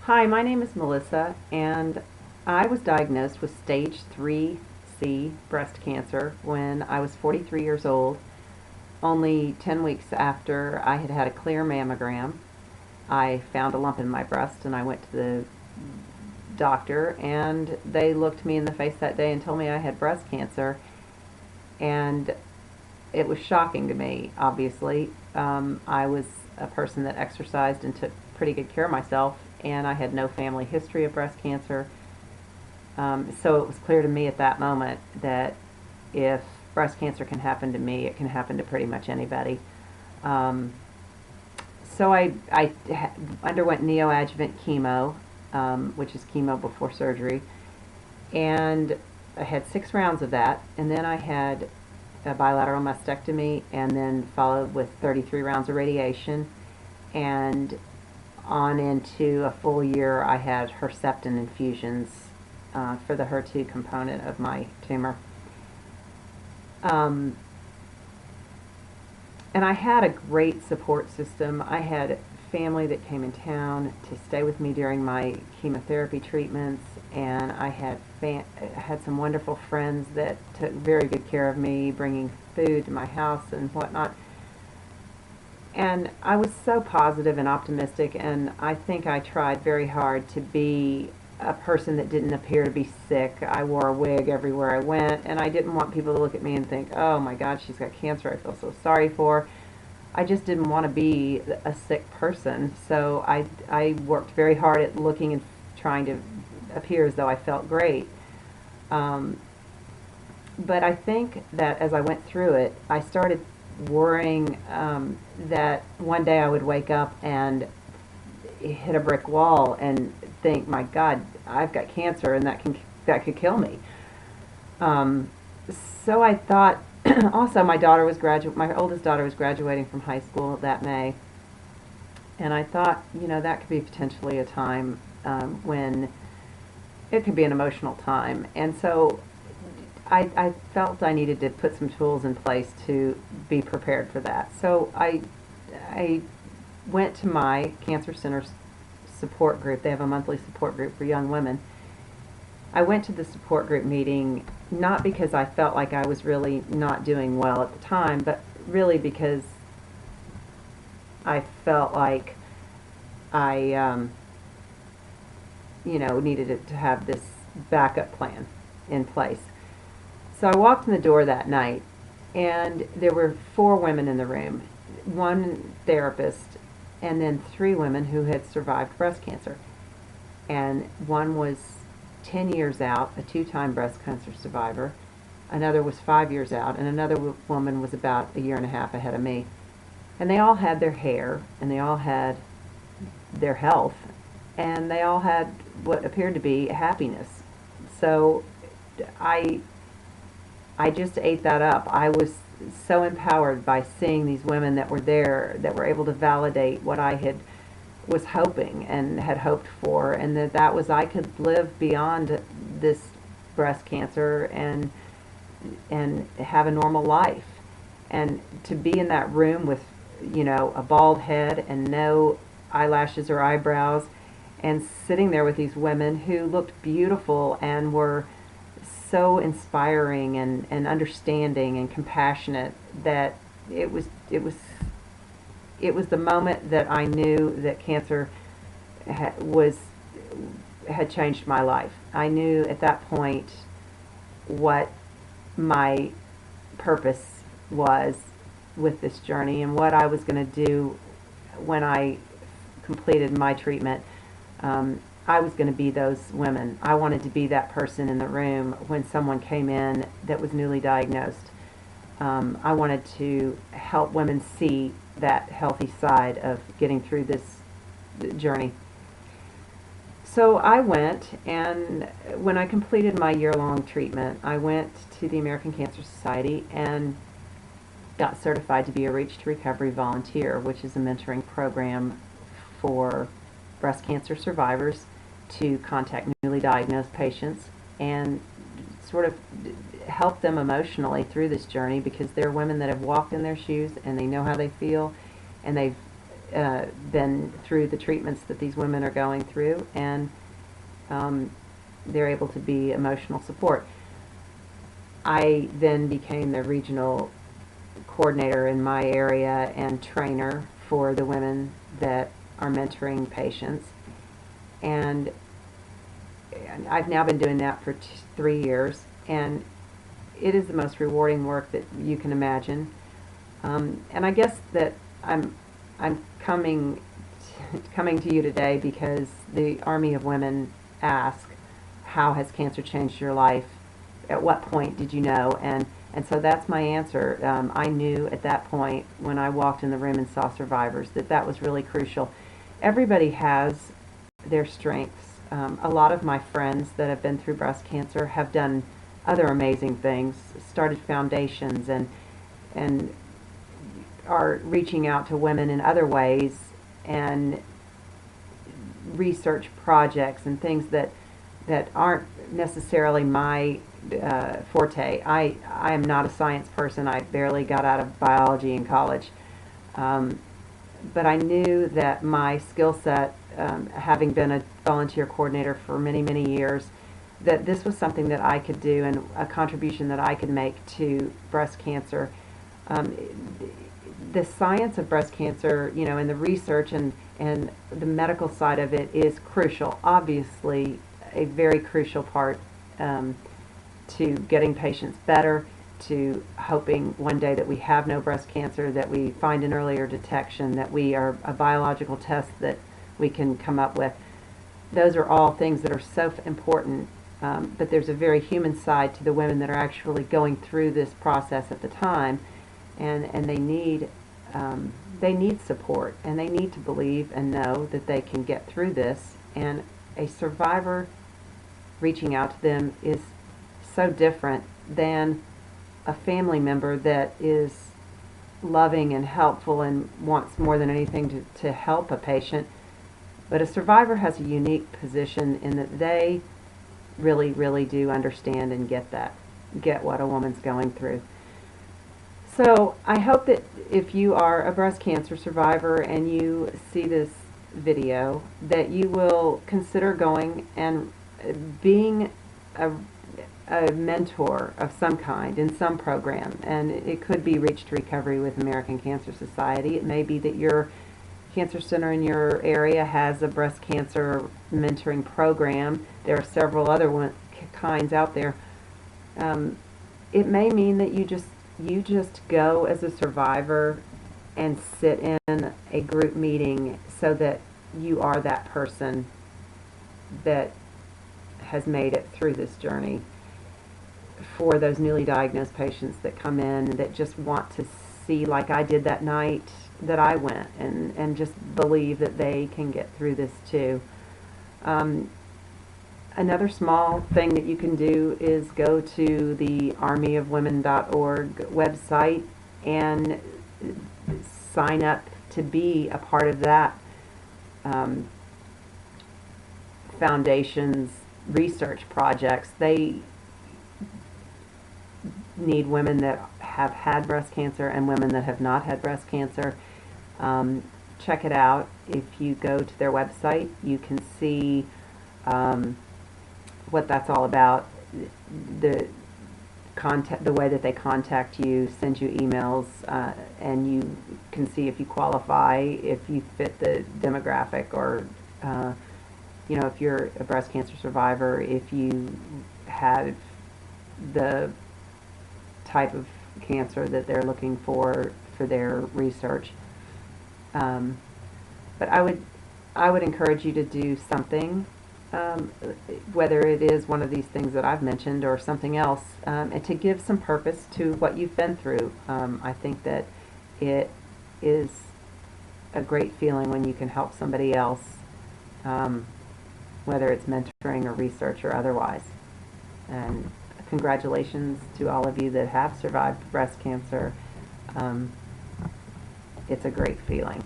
Hi, my name is Melissa, and I was diagnosed with stage 3C breast cancer when I was 43 years old, only 10 weeks after I had had a clear mammogram. I found a lump in my breast, and I went to the doctor, and they looked me in the face that day and told me I had breast cancer, and it was shocking to me, obviously. I was a person that exercised and took pretty good care of myself, and I had no family history of breast cancer. So it was clear to me at that moment that if breast cancer can happen to me, it can happen to pretty much anybody. Um, so I underwent neoadjuvant chemo, which is chemo before surgery, and I had 6 rounds of that, and then I had a bilateral mastectomy, and then followed with 33 rounds of radiation, and on into a full year I had Herceptin infusions for the HER2 component of my tumor. Um, and I had a great support system. I had family that came in town to stay with me during my chemotherapy treatments, and I had some wonderful friends that took very good care of me, bringing food to my house and whatnot. And I was so positive and optimistic, and I think I tried very hard to be a person that didn't appear to be sick. I wore a wig everywhere I went, and I didn't want people to look at me and think, oh my God, she's got cancer, I feel so sorry for her. I just didn't want to be a sick person, so I worked very hard at looking and trying to appear as though I felt great. Um, but I think that as I went through it, I started worrying that one day I would wake up and hit a brick wall and think, my God, I've got cancer, and that could kill me. Um, so I thought. Also, my oldest daughter was graduating from high school that May, and I thought, that could be potentially a time when it could be an emotional time. And so I felt I needed to put some tools in place to be prepared for that. So I went to my cancer center's support group. They have a monthly support group for young women. I went to the support group meeting not because I felt like I was really not doing well at the time, but really because I felt like I, needed to have this backup plan in place. So I walked in the door that night, and there were 4 women in the room, one therapist, and then 3 women who had survived breast cancer. And one was 10 years out, a 2-time breast cancer survivor. Another was 5 years out, and another woman was about a year and a half ahead of me. And they all had their hair, and they all had their health, and they all had what appeared to be happiness. So I I just ate that up. I was so empowered by seeing these women that were there, that were able to validate what I had was hoping and had hoped for, and that was I could live beyond this breast cancer and have a normal life. And to be in that room with, a bald head and no eyelashes or eyebrows, and sitting there with these women who looked beautiful and were so inspiring and understanding and compassionate, that it was the moment that I knew that cancer had changed my life. I knew at that point what my purpose was with this journey and what I was going to do when I completed my treatment. I was going to be those women. I wanted to be that person in the room when someone came in that was newly diagnosed. I wanted to help women see that healthy side of getting through this journey. So I went, and when I completed my year-long treatment, I went to the American Cancer Society and got certified to be a Reach to Recovery volunteer, which is a mentoring program for breast cancer survivors to contact newly diagnosed patients and sort of help them emotionally through this journey, because they're women that have walked in their shoes and they know how they feel, and they've been through the treatments that these women are going through, and they're able to be emotional support. I then became the regional coordinator in my area and trainer for the women that are mentoring patients. And I've now been doing that for 3 years, and it is the most rewarding work that you can imagine. And I guess that I'm coming to you today because the Army of Women ask, how has cancer changed your life? At what point did you know? And so that's my answer. I knew at that point when I walked in the room and saw survivors that was really crucial. Everybody has their strengths. A lot of my friends that have been through breast cancer have done other amazing things, started foundations, and are reaching out to women in other ways, and research projects and things that aren't necessarily my forte. I am not a science person. I barely got out of biology in college. But I knew that my skill set, having been a volunteer coordinator for many, many years, that this was something that I could do and a contribution that I could make to breast cancer. The science of breast cancer, and the research and the medical side of it is crucial. Obviously, a very crucial part to getting patients better, to hoping one day that we have no breast cancer, that we find an earlier detection, that we are a biological test that we can come up with. Those are all things that are so important, but there's a very human side to the women that are actually going through this process at the time, and they need support, and they need to believe and know that they can get through this. And a survivor reaching out to them is so different than a family member that is loving and helpful and wants more than anything to help a patient. But a survivor has a unique position in that they really, really do understand and get what a woman's going through. So I hope that if you are a breast cancer survivor and you see this video, that you will consider going and being a mentor of some kind in some program. And it could be Reach to Recovery with American Cancer Society. It may be that your cancer center in your area has a breast cancer mentoring program. There are several other kinds out there. It may mean that you just go as a survivor and sit in a group meeting so that you are that person that has made it through this journey. For those newly diagnosed patients that come in that just want to see, like I did that night that I went, and just believe that they can get through this too. Another small thing that you can do is go to the armyofwomen.org website and sign up to be a part of that foundation's research projects. They need women that have had breast cancer and women that have not had breast cancer. Check it out. If you go to their website, you can see what that's all about. The way that they contact you, send you emails, and you can see if you qualify, if you fit the demographic, or if you're a breast cancer survivor, if you have the type of cancer that they're looking for their research. But I would encourage you to do something, whether it is one of these things that I've mentioned or something else, and to give some purpose to what you've been through. I think that it is a great feeling when you can help somebody else, whether it's mentoring or research or otherwise. And congratulations to all of you that have survived breast cancer. It's a great feeling.